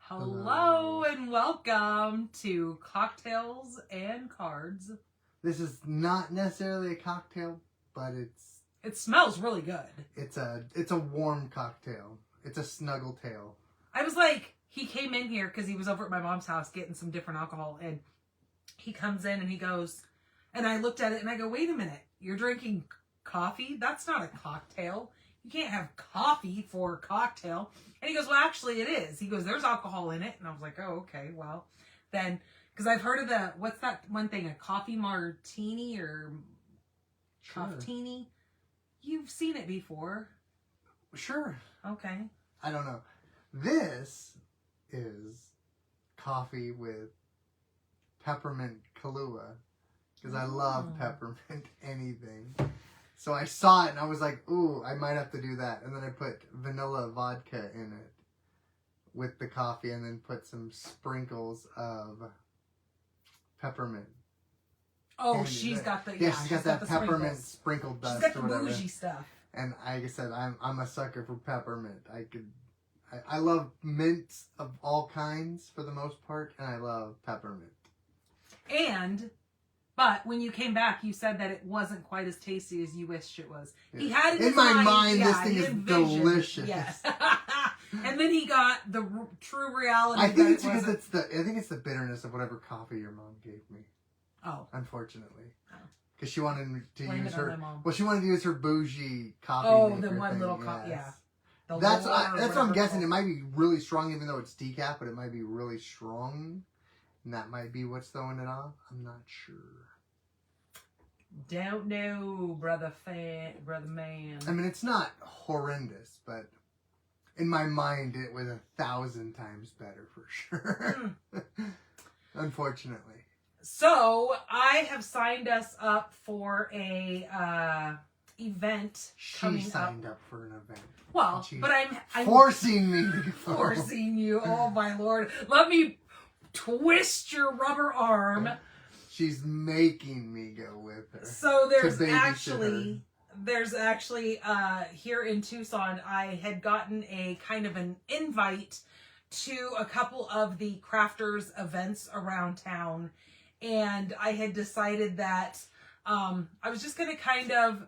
Hello and welcome to Cocktails and Cards. This is not necessarily a cocktail, but it smells really good. It's a warm cocktail. It's a snuggle tail. I was like, he came in here because he was over at my mom's house getting some different alcohol, and he comes in and he goes, and I looked at it and I go, wait a minute, you're drinking coffee? That's not a cocktail. You can't have coffee for a cocktail. And he goes, well, actually it is. He goes, there's alcohol in it. And I was like, oh, okay, well, then, because I've heard of what's that one thing, a coffee martini or coffee-tini? You've seen it before. Sure. Okay. I don't know. This is coffee with peppermint Kahlua, because I love peppermint anything. So I saw it and I was like, ooh, I might have to do that. And then I put vanilla vodka in it with the coffee and then put some sprinkles of peppermint. Oh, she's got the... Yeah, she's got that peppermint sprinkled dust. She's got the bougie stuff. And like I said, I'm a sucker for peppermint. I love mints of all kinds for the most part, and I love peppermint. But when you came back, you said that it wasn't quite as tasty as you wished it was. Yeah. He had it in my mind. Yeah, this thing is delicious. Yes. And then he got the true reality. I think it's because it's the bitterness of whatever coffee your mom gave me. Oh, unfortunately, because she wanted to use her. Mom. Well, she wanted to use her bougie coffee. Oh, the one little coffee. Yes. Yeah. That's what I'm guessing. It might be really strong, even though it's decaf, but it might be really strong. And that might be what's throwing it off. I'm not sure. Don't know, brother man. I mean, it's not horrendous, but in my mind, it was 1,000 times better for sure. Unfortunately. So I have signed us up for a event coming up. She signed up for an event. Well, but I'm forcing me to go. Forcing you. Oh my Lord. Let me twist your rubber arm. She's making me go with her. So there's actually here in Tucson, I had gotten a kind of an invite to a couple of the crafters events around town. And I had decided that I was just going to kind of,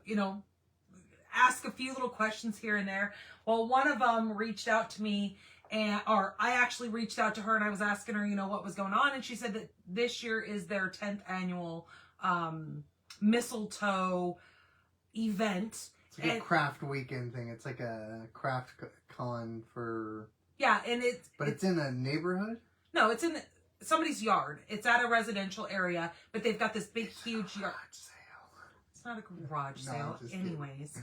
ask a few little questions here and there. Well, one of them reached out to me, or I actually reached out to her and I was asking her, what was going on. And she said that this year is their 10th annual mistletoe event. It's like a craft weekend thing. It's like a craft con for... Yeah, and it's... But it's in a neighborhood? No, it's in somebody's yard. It's at a residential area, but they've got this big, huge yard. It's not a garage sale, anyways.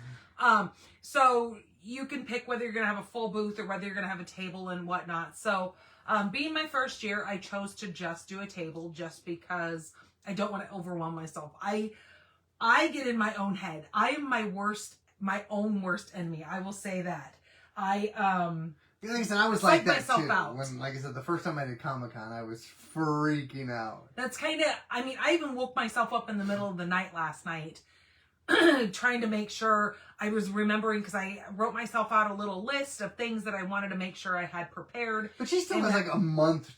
So you can pick whether you're going to have a full booth or whether you're going to have a table and whatnot. So being my first year, I chose to just do a table just because I don't want to overwhelm myself. I get in my own head. I am my own worst enemy. I will say that. Like I said, I was like that too. Out. When, like I said, the first time I did Comic-Con, I was freaking out. That's kind of, I even woke myself up in the middle of the night last night trying to make sure I was remembering, because I wrote myself out a little list of things that I wanted to make sure I had prepared. But she still has like a month.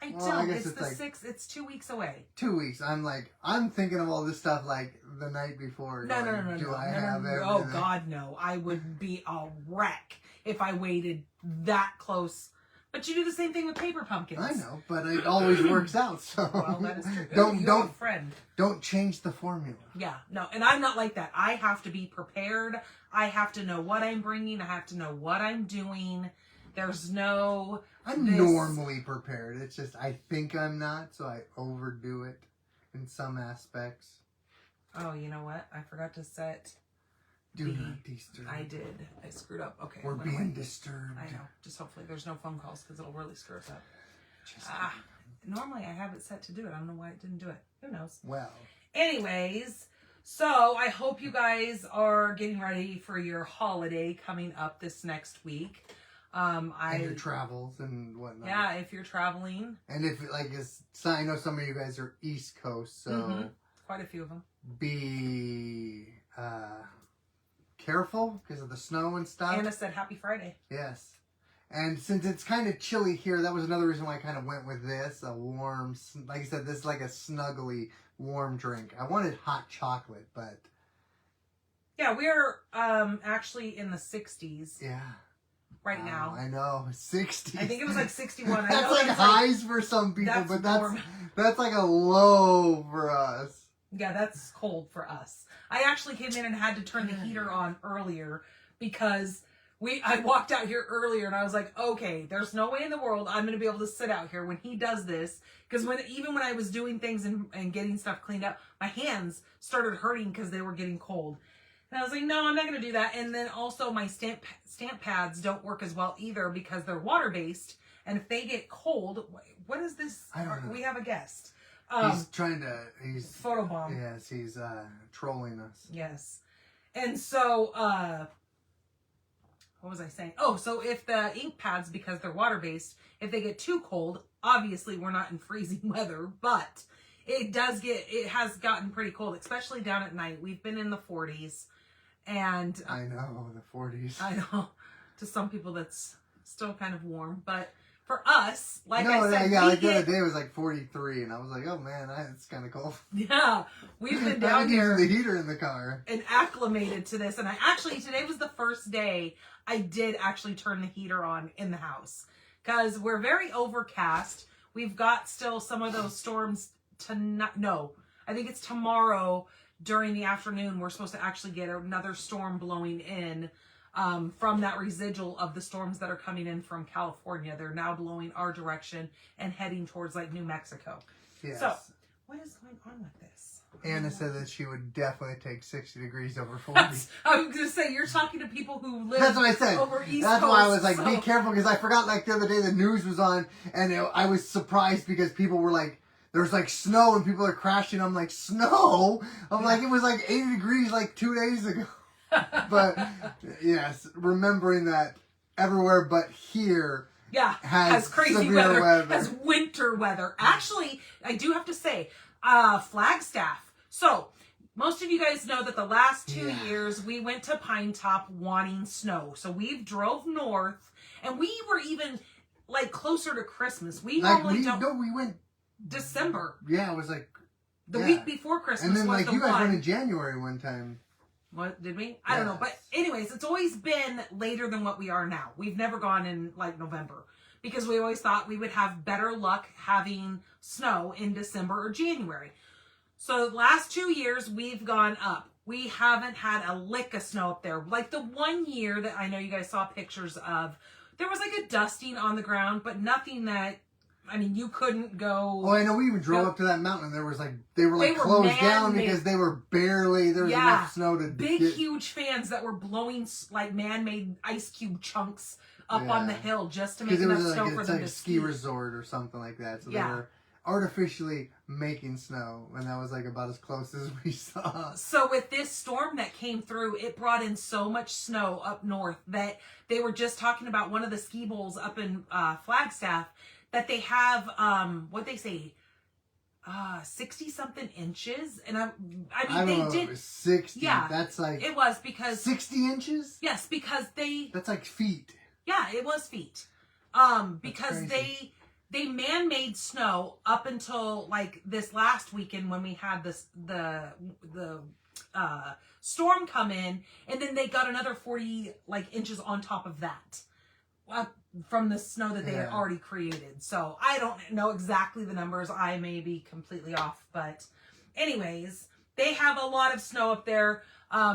I don't. It's the 6th. It's 2 weeks away. 2 weeks. I'm thinking of all this stuff like the night before. No. Do I have everything? Oh, God, no. I would be a wreck if I waited that close. But you do the same thing with paper pumpkins. I know, but it always works out. So well, that is true. Don't change the formula. Yeah, no, and I'm not like that. I have to be prepared. I have to know what I'm bringing. I have to know what I'm doing. There's no... I'm normally prepared. It's just I think I'm not, so I overdo it in some aspects. Oh, you know what? I forgot to set... Do not disturb. I did. I screwed up. Okay. We're being disturbed. I know. Just hopefully there's no phone calls because it'll really screw us up. Normally I have it set to do it. I don't know why it didn't do it. Who knows? Well. Anyways, so I hope you guys are getting ready for your holiday coming up this next week. And your travels and whatnot. Yeah, if you're traveling. And if, I know some of you guys are East Coast, so... Quite a few of them. Be... careful because of the snow and stuff. Anna said happy Friday. Yes. And since it's kind of chilly here, that was another reason why I kind of went with this. A warm, like I said, this is like a snuggly, warm drink. I wanted hot chocolate, but... Yeah, we're actually in the 60s. Yeah. Right now. I know. 60s. I think it was like 61. That's like highs for some people, but that's like a low for us. Yeah, that's cold for us. I actually came in and had to turn the heater on earlier because I walked out here earlier and I was like, okay, there's no way in the world I'm going to be able to sit out here when he does this. Because even when I was doing things and getting stuff cleaned up, my hands started hurting because they were getting cold. And I was like, no, I'm not going to do that. And then also my stamp pads don't work as well either because they're water-based. And if they get cold, what is this? I don't know. We have a guest. He's photobomb. Yes, he's trolling us. Yes. And so, what was I saying? Oh, so if the ink pads, because they're water-based, if they get too cold, obviously we're not in freezing weather, but it has gotten pretty cold, especially down at night. We've been in the 40s. And I know, the 40s. I know. To some people that's still kind of warm, but for us, like I said, the other day it was like 43, and I was like, oh man, it's kind of cold. Yeah, we've been down here. The heater in the car. And acclimated to this. And today was the first day I did actually turn the heater on in the house. Because we're very overcast. We've got still some of those storms I think it's tomorrow during the afternoon. We're supposed to actually get another storm blowing in from that residual of the storms that are coming in from California. They're now blowing our direction and heading towards like New Mexico. Yes. So, what is going on with this? Anna said that she would definitely take 60 degrees over 40. I was going to say, you're talking to people who live That's what I said. over East That's Coast, why I was like, so. be careful, because I forgot like the other day the news was on, and I was surprised because people were like, there's like snow and people are crashing. I'm like, snow? I'm like, it was like 80 degrees like 2 days ago. But yes, remembering that everywhere but here has crazy weather. Has winter weather. Actually, I do have to say, Flagstaff. So, most of you guys know that the last 2 years we went to Pine Top wanting snow. So we've drove north, and we were even like closer to Christmas. We normally don't. No, we went December. Yeah, it was like the week before Christmas. And then was like you guys went in January one time. What did we? I don't know. But anyways, it's always been later than what we are now. We've never gone in like November because we always thought we would have better luck having snow in December or January. So the last 2 years we've gone up. We haven't had a lick of snow up there. Like the 1 year that I know you guys saw pictures of, there was like a dusting on the ground, but nothing that, I mean, you couldn't go. Oh, I know. We even drove up to that mountain, and there was like they were closed down because they were barely there was enough snow to huge fans that were blowing like man-made ice cube chunks up on the hill just to make enough snow for them to ski resort or something like that. So they were artificially making snow, and that was like about as close as we saw. So with this storm that came through, it brought in so much snow up north that they were just talking about one of the ski bowls up in Flagstaff. That they have, what they say, 60-something inches. And I mean, they did. It was 60. Yeah. That's like. It was because. 60 inches? Yes, because they. That's like feet. Yeah, it was feet. Because they man-made snow up until like this last weekend when we had the storm come in. And then they got another 40 like inches on top of that. From the snow that they had already created. So I don't know exactly the numbers. I may be completely off. But anyways, they have a lot of snow up there.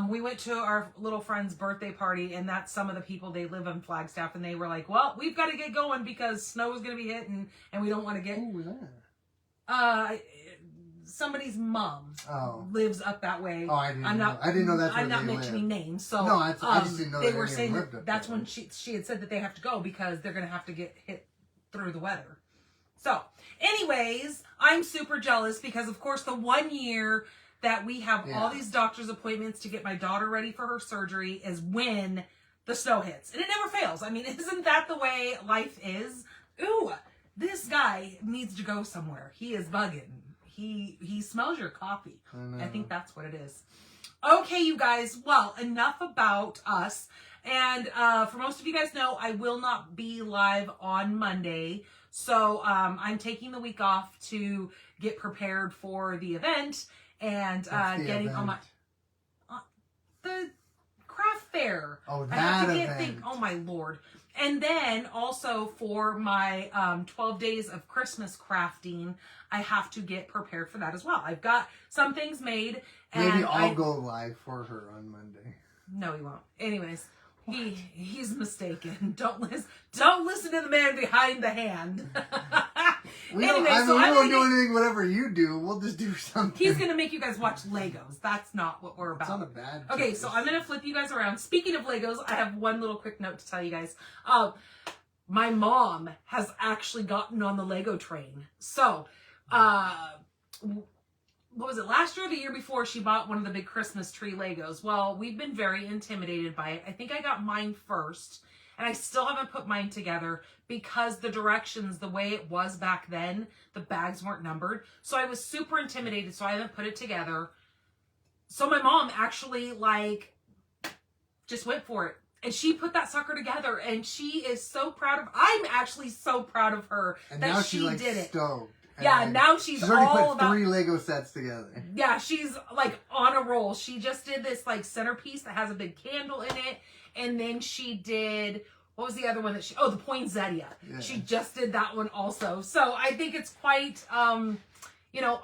We went to our little friend's birthday party, and that's some of the people, they live in Flagstaff, and they were like, well, we've got to get going because snow is going to be hitting, and we don't want to get... Who was that? Somebody's mom lives up that way. Oh, I didn't know. I didn't know that's where I'm not mentioning names. So no, I just didn't know they were saying that's when she had said that they have to go because they're going to have to get hit through the weather. So, anyways, I'm super jealous because, of course, the 1 year that we have all these doctor's appointments to get my daughter ready for her surgery is when the snow hits. And it never fails. I mean, isn't that the way life is? Ooh, this guy needs to go somewhere. He is bugging. He smells your coffee. I think that's what it is. Okay, you guys. Well, enough about us And for most of you guys know, I will not be live on Monday. So I'm taking the week off to get prepared for the event and getting on my the craft fair. Oh, I have that to event. oh my Lord. And then also for my 12 days of Christmas crafting, I have to get prepared for that as well. I've got some things made. And Maybe I'll go live for her on Monday. No, he won't. Anyways, he's mistaken. Don't listen to the man behind the hand. We won't do anything. Whatever you do, we'll just do something. He's gonna make you guys watch Legos. That's not what we're about. It's not a bad. Okay, so I'm gonna flip you guys around. Speaking of Legos, I have one little quick note to tell you guys. My mom has actually gotten on the Lego train. So, what was it, last year or the year before, she bought one of the big Christmas tree Legos. Well, we've been very intimidated by it. I think I got mine first, and I still haven't put mine together because the directions, the way it was back then, the bags weren't numbered. So I was super intimidated, so I haven't put it together. So my mom actually, just went for it. And she put that sucker together, and she is so proud of, I'm actually so proud of her and that now she she's did it. Stoked. Yeah, now she's already all put about 3 Lego sets together. Yeah, she's on a roll. She just did this centerpiece that has a big candle in it, and then she did, what was the other one that the poinsettia. Yeah. She just did that one also. So I think it's quite awesome. Now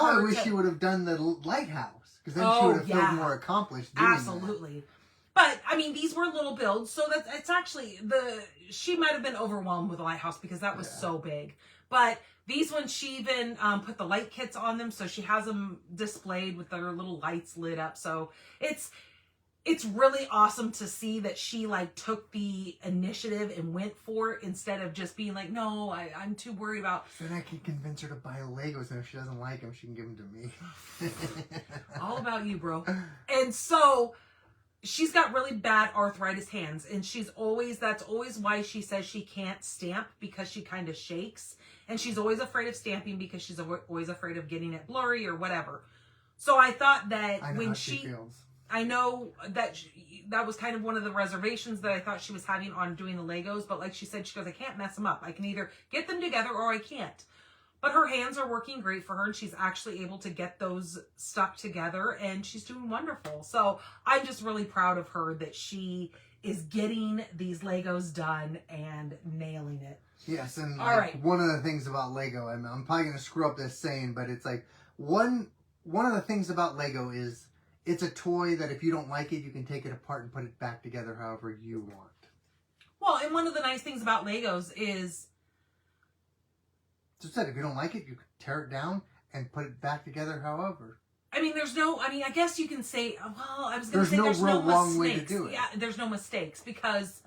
I wish she would have done the lighthouse, because then she would have felt more accomplished doing Absolutely. That. But I mean, these were little builds, so that it's actually she might have been overwhelmed with the lighthouse because that was so big. But these ones, she even put the light kits on them, so she has them displayed with their little lights lit up. So it's really awesome to see that she took the initiative and went for it instead of just being like, no, I'm too worried about. Then I can convince her to buy Legos, and if she doesn't like them, she can give them to me. All about you, bro. And so she's got really bad arthritis hands, and that's always why she says she can't stamp, because she kind of shakes, and she's always afraid of stamping because she's always afraid of getting it blurry or whatever. So I thought that I know that that was kind of one of the reservations that I thought she was having on doing the Legos, but like she said, she goes, I can't mess them up. I can either get them together or I can't. But her hands are working great for her, and she's actually able to get those stuck together, and she's doing wonderful. So I'm just really proud of her that she is getting these Legos done and nailing it. Yes, and one of the things about Lego, I'm probably going to screw up this saying, but it's one of the things about Lego is it's a toy that if you don't like it, you can take it apart and put it back together however you want. Well, and one of the nice things about Legos is, so said, if you don't like it, you can tear it down and put it back together however. I mean, I guess you can say, well, I was going to say there's no wrong way to do it. Yeah, there's no mistakes because,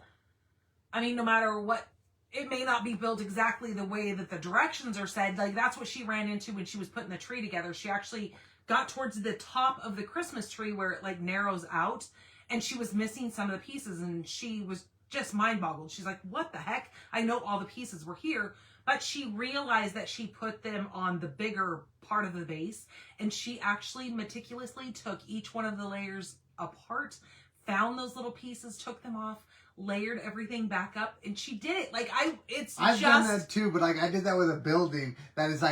no matter what, it may not be built exactly the way that the directions are said. That's what she ran into when she was putting the tree together. She actually got towards the top of the Christmas tree where it narrows out, and she was missing some of the pieces, and she was just mind boggled. She's like, what the heck? I know all the pieces were here. But she realized that she put them on the bigger part of the base, and she actually meticulously took each one of the layers apart, found those little pieces, took them off, layered everything back up, and she did it. I've done that too, but I did that with a building that is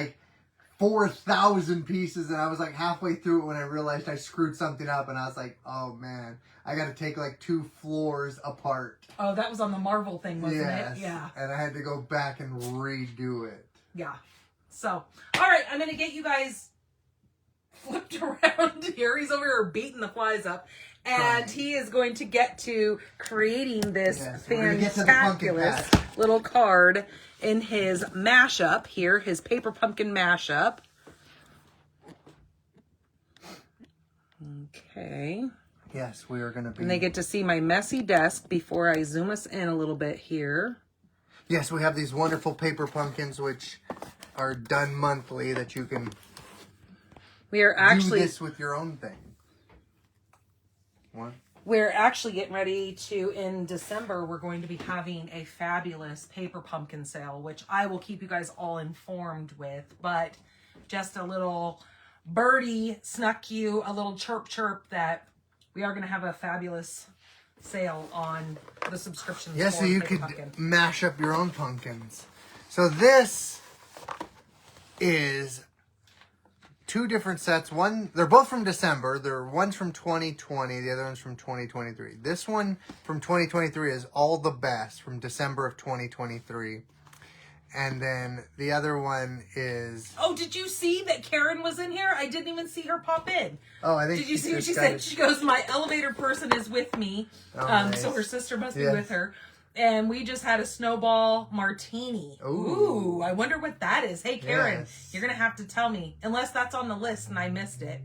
4,000 pieces, and I was halfway through it when I realized I screwed something up, and I was like, oh man, I got to take 2 floors apart. Oh, that was on the Marvel thing, wasn't it? Yeah. And I had to go back and redo it. Yeah. So, all right, I'm going to get you guys flipped around here. He's over here beating the flies up. And he is going to get to creating this fantabulous little card in his mashup here, his paper pumpkin mashup. Okay. Yes, we are going to be... And they get to see my messy desk before I zoom us in a little bit here. Yes, we have these wonderful paper pumpkins, which are done monthly, that you can do this with your own thing. What? We're actually getting ready to, in December, we're going to be having a fabulous paper pumpkin sale, which I will keep you guys all informed with. But just a little birdie snuck you a little chirp that we are going to have a fabulous sale on the subscriptions. Yeah, for so you Make a could Pumpkin. mash up your own pumpkins. So this is 2 different sets. They're both from December. One's from 2020, the other one's from 2023. This one from 2023 is All the Best from December of 2023. And then the other one is... Oh, did you see that Karen was in here? I didn't even see her pop in. Oh, I think... Did you see what she said? She goes, my elevator person is with me. Nice. So her sister must be with her. And we just had a snowball martini. Ooh, I wonder what that is. Hey, Karen, you're going to have to tell me. Unless that's on the list and I missed it.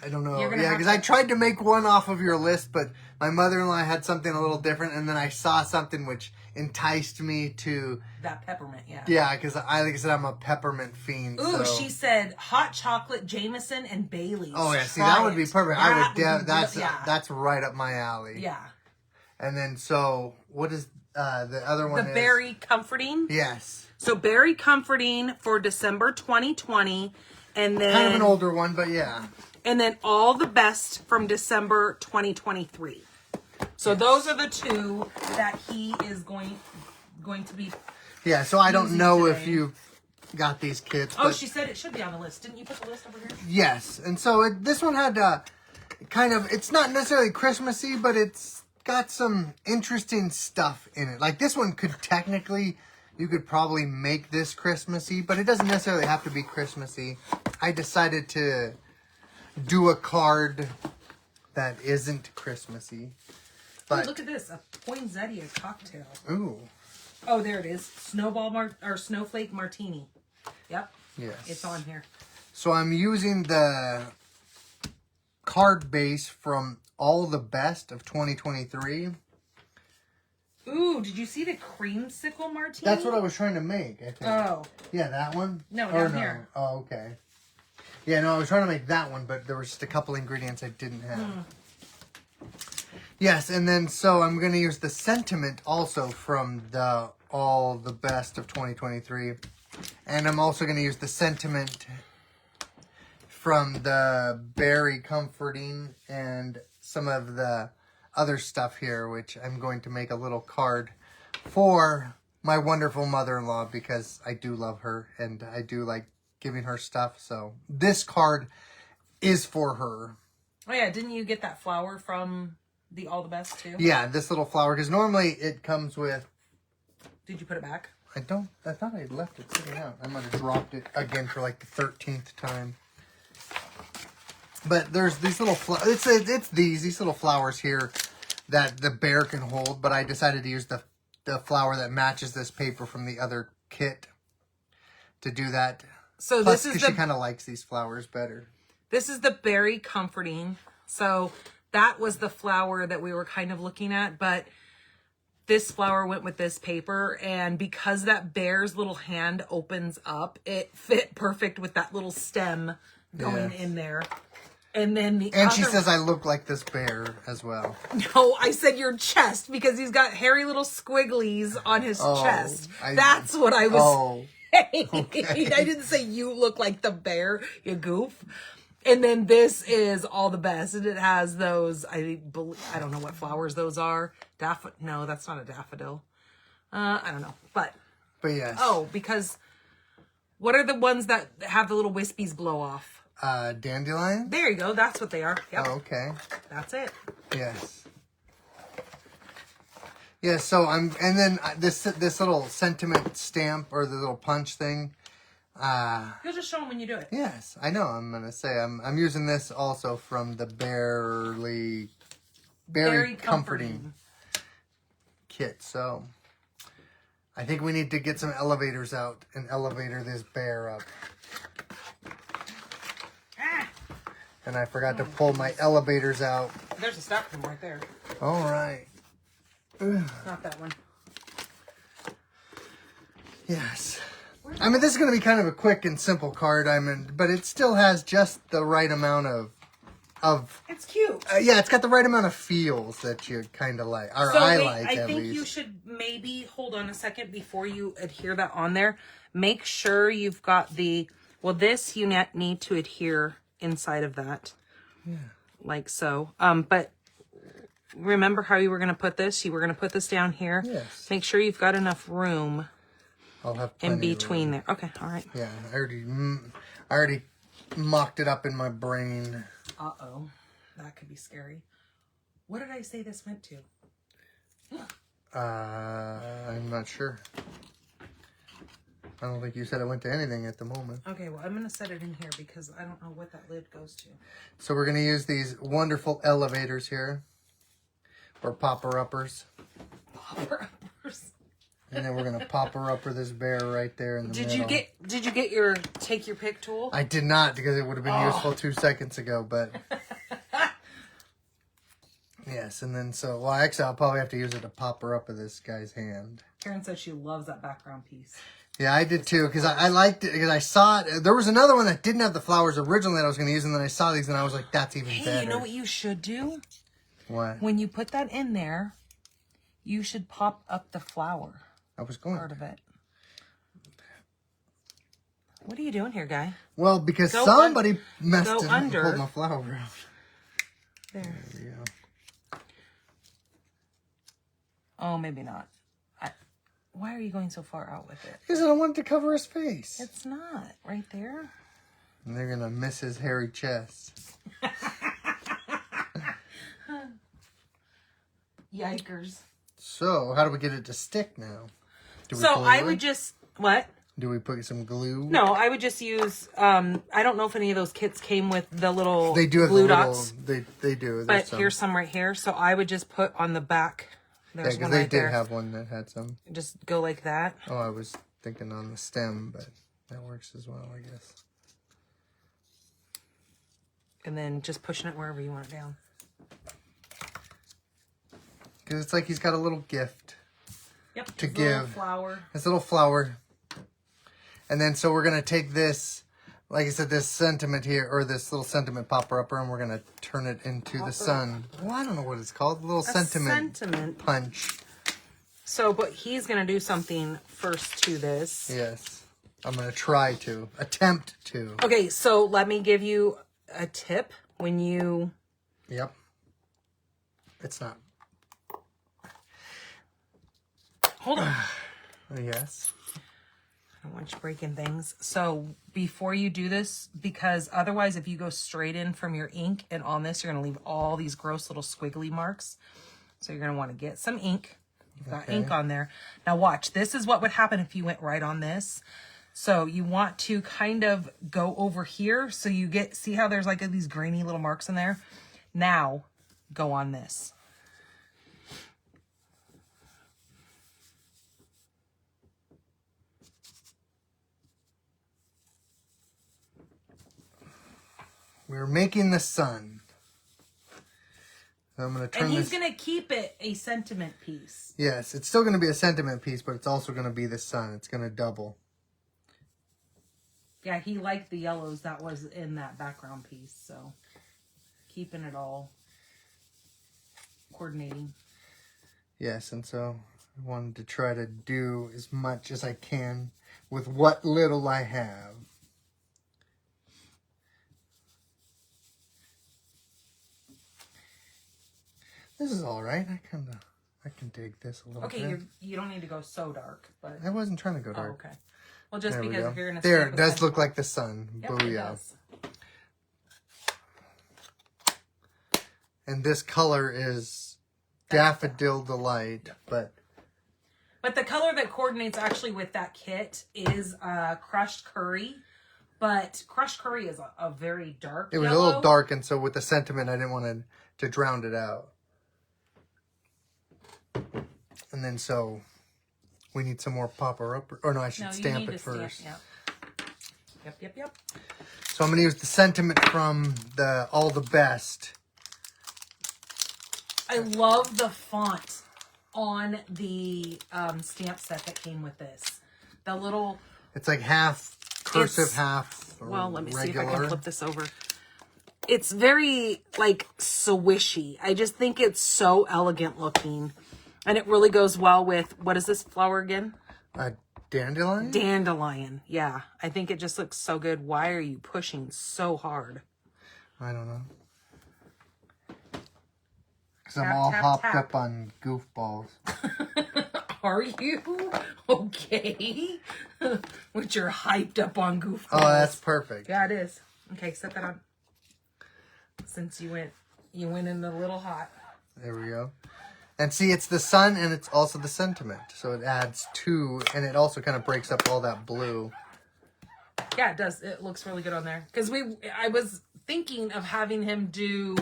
I don't know. Yeah, because I tried to make one off of your list, but my mother-in-law had something a little different, and then I saw something which enticed me to... That peppermint, yeah. Yeah, because like I said, I'm a peppermint fiend. Ooh, so. she said hot chocolate, Jameson, and Bailey's. Oh, yeah, see, that would be perfect. That's right up my alley. Yeah. And then, so, what is the other one? The Beary Comforting. Yes. So, Beary Comforting for December 2020, and then... Kind of an older one, but yeah. And then All the Best from December 2023. So those are the 2 that he is going to be. Yeah, so I don't know today. if you got these kits. Oh, but she said it should be on the list. Didn't you put the list over here? yes, and so this one had kind of, it's not necessarily Christmassy, but it's got some interesting stuff in it. Like this one could technically, you could probably make this Christmassy, but it doesn't necessarily have to be Christmassy. I decided to do a card that isn't Christmassy. But oh, look at this, a poinsettia cocktail. Ooh. Oh, there it is. Snowflake martini. Yep. Yes. It's on here. So I'm using the card base from All the Best of 2023. Ooh, did you see the creamsicle martini? That's what I was trying to make, I think. Oh. Yeah, that one? No, down here. Oh, okay. Yeah, no, I was trying to make that one, but there was just a couple ingredients I didn't have. Yes, and then so I'm going to use the sentiment also from the All the Best of 2023. And I'm also going to use the sentiment from the Beary Comforting and some of the other stuff here, which I'm going to make a little card for my wonderful mother-in-law because I do love her and I do like giving her stuff. So this card is for her. Oh yeah, didn't you get that flower from the All the Best too? Yeah, this little flower, because normally it comes with... Did you put it back? I thought I had left it sitting out. I might have dropped it again for like the 13th time. But there's these little it's these little flowers here that the bear can hold, but I decided to use the flower that matches this paper from the other kit to do that. So Plus, this is she kind of likes these flowers better. This is the Beary Comforting. So that was the flower that we were kind of looking at, but this flower went with this paper, and because that bear's little hand opens up, it fit perfect with that little stem going in there. And then she says I look like this bear as well. No, I said your chest, because he's got hairy little squigglies on his chest. That's what I was saying. Okay. I didn't say you look like the bear, you goof. And then this is All the Best, and it has those, I don't know what flowers those are. No, that's not a daffodil. I don't know, but yes. Oh, because what are the ones that have the little wispies blow off? Dandelion? There you go. That's what they are. Yep. Oh, okay. That's it. Yes. Yeah, so and then this little sentiment stamp or the little punch thing. You'll just show them when you do it. Yes, I know. I'm gonna say I'm using this also from the Beary Comforting kit. So I think we need to get some elevators out and elevator this bear up. And I forgot to pull my elevators out. There's a stop them right there. All right. Not that one. Yes. I mean, this is going to be kind of a quick and simple card. But it still has just the right amount of. It's cute. Yeah, it's got the right amount of feels that you kind of like, or I like. I think you should maybe hold on a second before you adhere that on there. Make sure you've got this you need to adhere inside of that. Yeah. Like so. But remember how you were going to put this? You were going to put this down here. Yes. Make sure you've got enough room I'll have in plenty of between room. there. Okay, all right. Yeah, I already mocked it up in my brain. Uh-oh. That could be scary. What did I say this went to? I'm not sure. I don't think you said it went to anything at the moment. Okay, well, I'm going to set it in here because I don't know what that lid goes to. So we're going to use these wonderful elevators here. Or popper-uppers. Popper-uppers. And then we're going to popper-upper this bear right there in the middle. Did you get your take your pick tool? I did not, because it would have been useful 2 seconds ago, but... Yes, and then so... Well, actually, I'll probably have to use it to popper-upper this guy's hand. Karen said she loves that background piece. Yeah, I did too, because I liked it, because I saw it. There was another one that didn't have the flowers originally that I was going to use, and then I saw these, and I was like, that's even better. Hey, you know what you should do? What? When you put that in there, you should pop up the flower I was going part of it. What are you doing here, guy? Well, because Go somebody messed go it up and under. pulled my flower out. There. we go. Oh, maybe not. Why are you going so far out with it? Because I don't want it to cover his face. It's not. Right there. And they're going to miss his hairy chest. Yikers. So, how do we get it to stick now? Do we So glue I it? would just... What? Do we put some glue? No, I would just use... I don't know if any of those kits came with the little They do have glue the dots. little... They do. But here's some right here. So I would just put on the back. There's Yeah, one because they right did there. have one that had some. Just go like that. Oh, I was thinking on the stem, but that works as well, I guess. And then just pushing it wherever you want it down. Because it's like he's got a little gift Yep. to his little give. flower. This little flower. And then so we're going to take this, like I said, this sentiment here, or this little sentiment popper-upper, and we're going to turn it into the sun. Well, I don't know what it's called. A little sentiment punch. So, but he's going to do something first to this. Yes. I'm going to try to. Attempt to. Okay, so let me give you a tip when you... Yep. It's not. Hold on. Yes. I don't want you breaking things. So before you do this, because otherwise if you go straight in from your ink and on this, you're going to leave all these gross little squiggly marks. So you're going to want to get some ink. You've got ink on there. Now watch, this is what would happen if you went right on this. So you want to kind of go over here. So you see how there's like these grainy little marks in there? Now go on this. We're making the sun. I'm going to turn And he's this... going to keep it a sentiment piece. Yes, it's still going to be a sentiment piece, but it's also going to be the sun. It's going to double. Yeah, he liked the yellows that was in that background piece, so keeping it all coordinating. Yes, and so I wanted to try to do as much as I can with what little I have. This is all right. I can dig this a little bit. Okay, you don't need to go so dark, but... I wasn't trying to go dark. Oh, okay. Well, just There we because go. if you're going to... There, it does look like the sun. Yep, it Booyah. does. And this color is Daffodil Delight, but... But the color that coordinates actually with that kit is crushed curry. But crushed curry is a very dark It was yellow. a little dark, and so with the sentiment, I didn't want to drown it out. And then so we need some more popper up, or no, I should stamp it first. Yep. So I'm going to use the sentiment from the All the Best. I love the font on the stamp set that came with this. The little... It's like half cursive, half Well, let me regular. see if I can flip this over. It's very, like, swishy. I just think it's so elegant looking. And it really goes well with, what is this flower again? Dandelion? Dandelion. Yeah. I think it just looks so good. Why are you pushing so hard? I don't know. Because I'm Tap, all tap, hopped tap. up on goofballs. Are you? Okay. Which you're hyped up on goofballs. Oh, that's perfect. Yeah, it is. Okay, set that on. Since you went in a little hot. There we go. And see, it's the sun and it's also the sentiment. So it adds two, and it also kind of breaks up all that blue. Yeah, it does. It looks really good on there. Because I was thinking of having him do,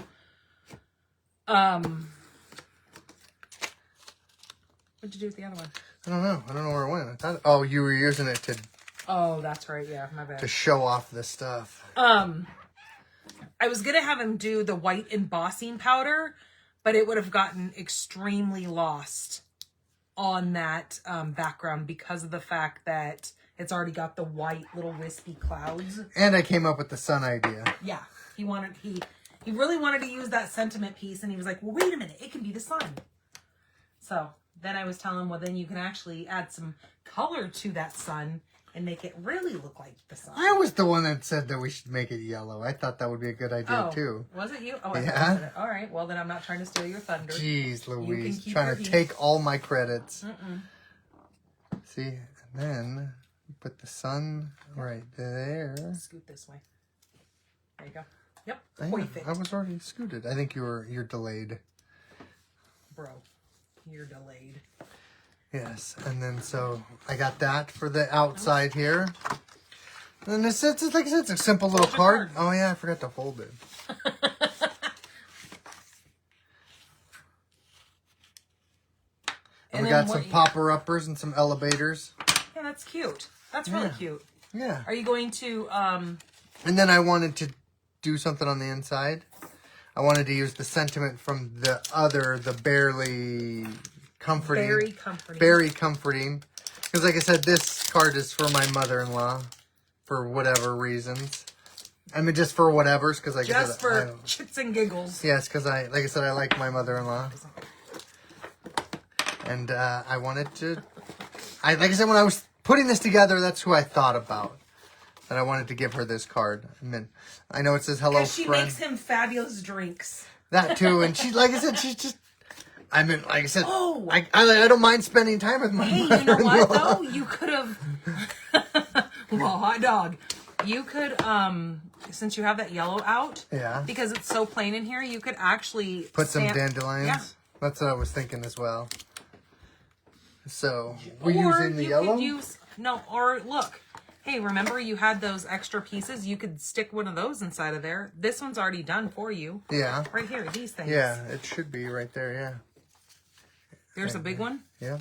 what'd you do with the other one? I don't know. I don't know where it went. I thought, oh, you were using it Oh, that's right. Yeah, my bad. to show off the stuff. I was going to have him do the white embossing powder, but it would have gotten extremely lost on that background because of the fact that it's already got the white little wispy clouds. And I came up with the sun idea. Yeah, he really wanted to use that sentiment piece, and he was like, well, wait a minute, it can be the sun. So then I was telling him, well, then you can actually add some color to that sun and make it really look like the sun. I was the one that said that we should make it yellow. I thought that would be a good idea, too. Was it you? Oh, I Yeah. thought you said it. All right, well, then I'm not trying to steal your thunder. Jeez Louise. keep Trying your to heat. take all my credits. Mm-mm. See, and then put the sun right there. Scoot this way. There you go. Yep. I Perfect. was already scooted. I think you're delayed. Bro, you're delayed. Yes, and then so I got that for the outside here. And it's like I said, it's a simple little Fold your card. Oh yeah, I forgot to fold it. And we got some popper-uppers and some elevators. Yeah, that's cute. That's really cute. Yeah. Are you going to, And then I wanted to do something on the inside. I wanted to use the sentiment from the Beary comforting. Beary comforting. Because like I said, this card is for my mother-in-law for whatever reasons. I mean, just for whatever's. Because like just I said, for chits and giggles. yes, because like I said, I like my mother-in-law. And I wanted to... like I said, when I was putting this together, that's who I thought about. That I wanted to give her this card. And then I know it says hello, Because she friend. makes him fabulous drinks. That too, and she, like I said, she's just. I mean, like I said, Oh. I don't mind spending time with my Hey, you know mother-in-law. what though? You could have. Well, hot dog. You could, since you have that yellow out. Yeah. Because it's so plain in here, you could actually Put some stamp- dandelions. Yeah. That's what I was thinking as well. So we're Or using the you yellow. could use or look. Hey, remember you had those extra pieces? You could stick one of those inside of there. This one's already done for you. Yeah. Right here, these things. Yeah, it should be right there. Yeah. There's a big one. Yeah.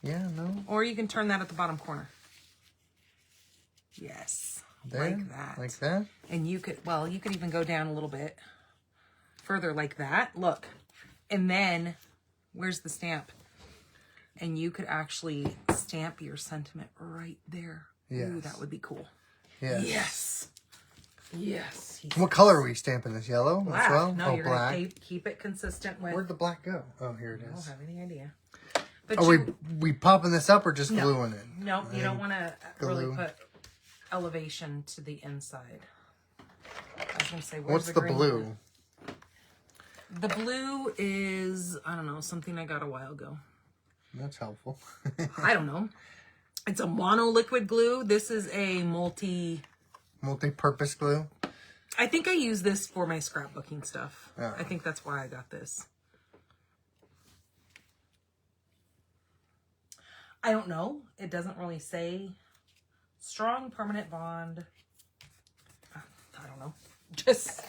Yeah. No. Or you can turn that at the bottom corner. Yes. There. Like that. Like that. And you could even go down a little bit further like that. Look. And then, where's the stamp? And you could actually stamp your sentiment right there. Yes. Ooh, that would be cool. Yes. Yes. Yes. What color are we stamping this? Yellow Black. as well? No, oh, you're black. going to keep it consistent with... Where'd the black go? Oh, here it I don't is. have any idea. But Are we popping this up or just No. gluing it? No, you don't want to really glue. put elevation to the inside. I was going to say, where's What's the green blue? one? The blue is, I don't know, something I got a while ago. That's helpful. I don't know. It's a mono liquid glue. This is a Multi-purpose glue. I think I use this for my scrapbooking stuff. Oh. I think that's why I got this. I don't know. It doesn't really say strong permanent bond. I don't know. Just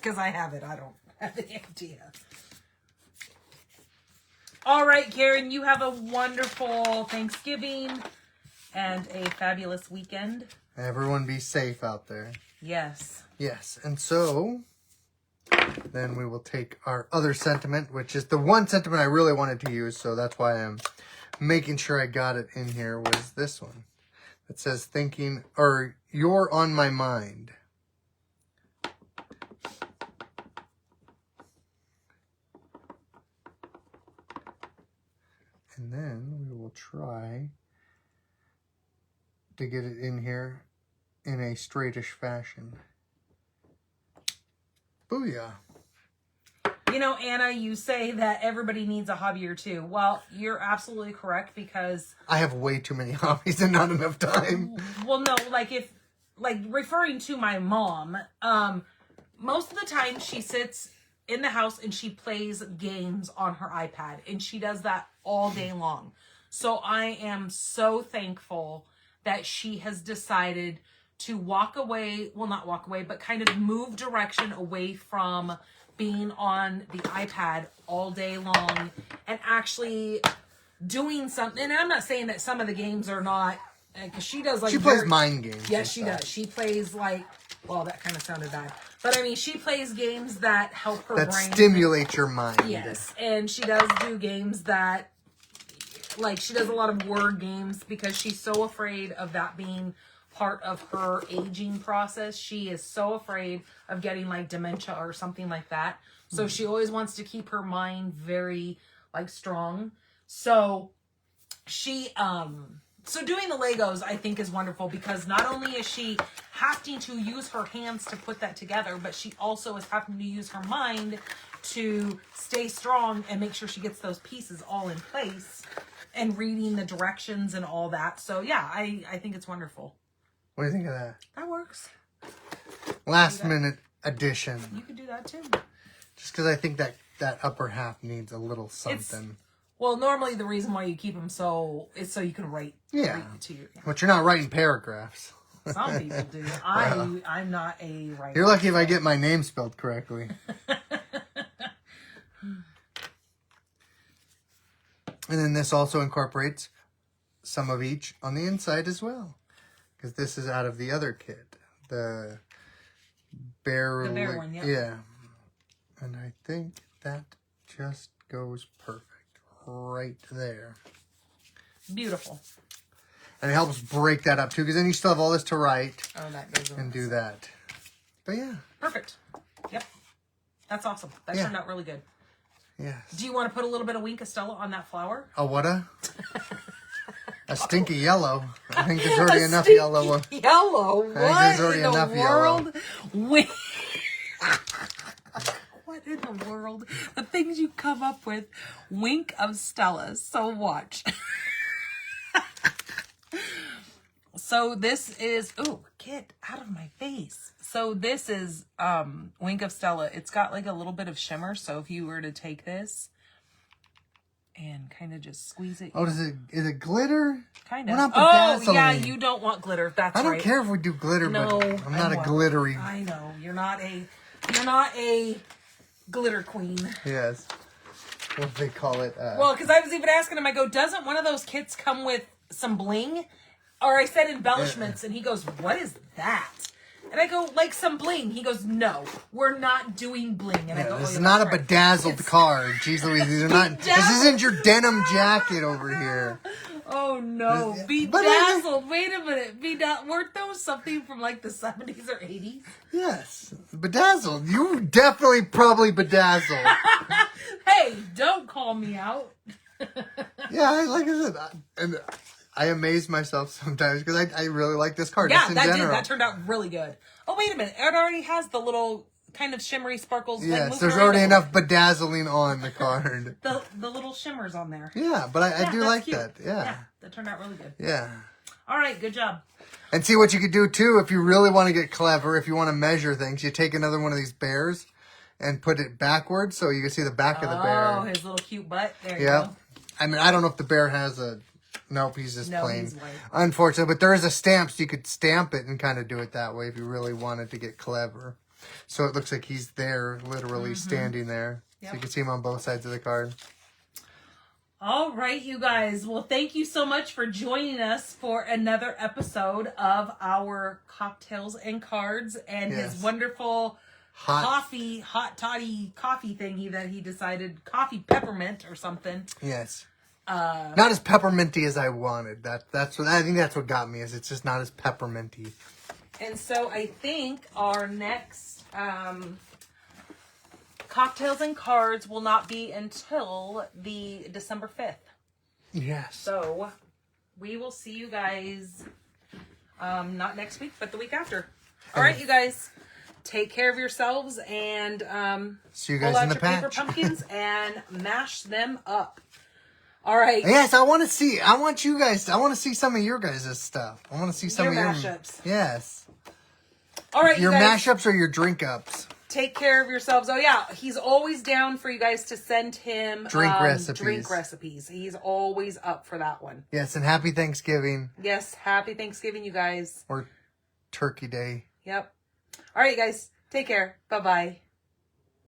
because I have it, I don't have any idea. All right, Karen, you have a wonderful Thanksgiving and a fabulous weekend. Everyone be safe out there. Yes. Yes, and so then we will take our other sentiment, which is the one sentiment I really wanted to use, so that's why I'm making sure I got it in here, was this one. It says thinking, or you're on my mind. And then we will try to get it in here in a straightish fashion. Booyah. You know, Anna, you say that everybody needs a hobby or two. Well, you're absolutely correct because... I have way too many hobbies and not enough time. Well, no, referring to my mom, most of the time she sits in the house and she plays games on her iPad. And she does that all day long. So I am so thankful that she has decided to walk away, well, not walk away, but kind of move direction away from being on the iPad all day long and actually doing something. And I'm not saying that some of the games are not, because she does like... She plays mind games. Yes, she does. She plays like, well, that kind of sounded bad. But I mean, she plays games that help her brain. That stimulate your mind. Yes. And she does do games that, like, she does a lot of word games because she's so afraid of that being part of her aging process. She is so afraid of getting like dementia or something like that. So she always wants to keep her mind very like strong. So she so doing the Legos I think is wonderful because not only is she having to use her hands to put that together, but she also is having to use her mind to stay strong and make sure she gets those pieces all in place and reading the directions and all that. So yeah, I think it's wonderful. What do you think of that? That works. Last minute addition. You could do that too. Just because I think that upper half needs a little something. Well, normally the reason why you keep them is so you can write. Yeah. To you. But you're not writing paragraphs. Some people do. I'm not a writer. You're lucky if I get my name spelled correctly. And then this also incorporates some of each on the inside as well. Because this is out of the other kit. The bear one, yeah. Yeah. And I think that just goes perfect right there. Beautiful. And it helps break that up too, because then you still have all this to write. Oh, that goes on. And do that. But yeah. Perfect. Yep. That's awesome. That turned out really good. Yes. Do you want to put a little bit of Wink of Stella on that flower? A what a stinky yellow. I think there's already enough yellow. Yellow? What there's already in enough the yellow. world? What in the world? The things you come up with. Wink of Stella. So watch. So this is, oh, get out of my face. So this is Wink of Stella. It's got like a little bit of shimmer. So if you were to take this and kind of just squeeze it. Oh, is it glitter? Kind of. We're not Oh, bedazzling. yeah, you don't want glitter. That's right. I don't care if we do glitter, No, but I'm not a glittery. I know. You're not a glitter queen. Yes. What do they call it? Well, because I was even asking him, I go, doesn't one of those kits come with some bling? Or I said embellishments, and he goes, what is that? And I go, like some bling. He goes, no, we're not doing bling. And I go, this oh, is not a right. bedazzled card. Jeez Louise, these are not. This isn't your denim jacket over here. Oh no, bedazzled. Wait a minute, weren't those something from like the 70s or 80s? Yes, bedazzled. You definitely probably bedazzled. Hey, don't call me out. Yeah, like I said, and I amaze myself sometimes because I really like this card. Yeah, that turned out really good. Oh, wait a minute. It already has the little kind of shimmery sparkles. Yes, there's already enough bedazzling on the card. the little shimmers on there. Yeah, but I do like cute. that. Yeah, that turned out really good. Yeah. All right, good job. And see what you could do too if you really want to get clever, if you want to measure things, you take another one of these bears and put it backwards so you can see the back of the bear. Oh, his little cute butt. There you go. I mean, I don't know if the bear has a... Nope, he's just plain. He's white. Unfortunately, but there is a stamp, so you could stamp it and kind of do it that way if you really wanted to get clever. So it looks like he's there, literally standing there. Yep. So you can see him on both sides of the card. All right, you guys. Well, thank you so much for joining us for another episode of our Cocktails and Cards and his wonderful hot toddy coffee thingy that he decided, coffee peppermint or something. Yes. Not as pepperminty as I wanted. That's what I think. That's what got me. Is it's just not as pepperminty. And so I think our next Cocktails and Cards will not be until the December 5th. Yes. So we will see you guys not next week, but the week after. All right, you guys. take care of yourselves, and See you pull guys out in the your paper patch. pumpkins and mash them up. All right. Yes, I want to see. I want to see some of your guys' stuff. I want to see some Your of your mashups. Yes. All right, Your you guys, mashups or your drink ups. take care of yourselves. Oh yeah, he's always down for you guys to send him Drink recipes. Drink recipes. He's always up for that one. Yes, and happy Thanksgiving. Yes, happy Thanksgiving, you guys. Or Turkey Day. Yep. All right, you guys, take care. Bye bye.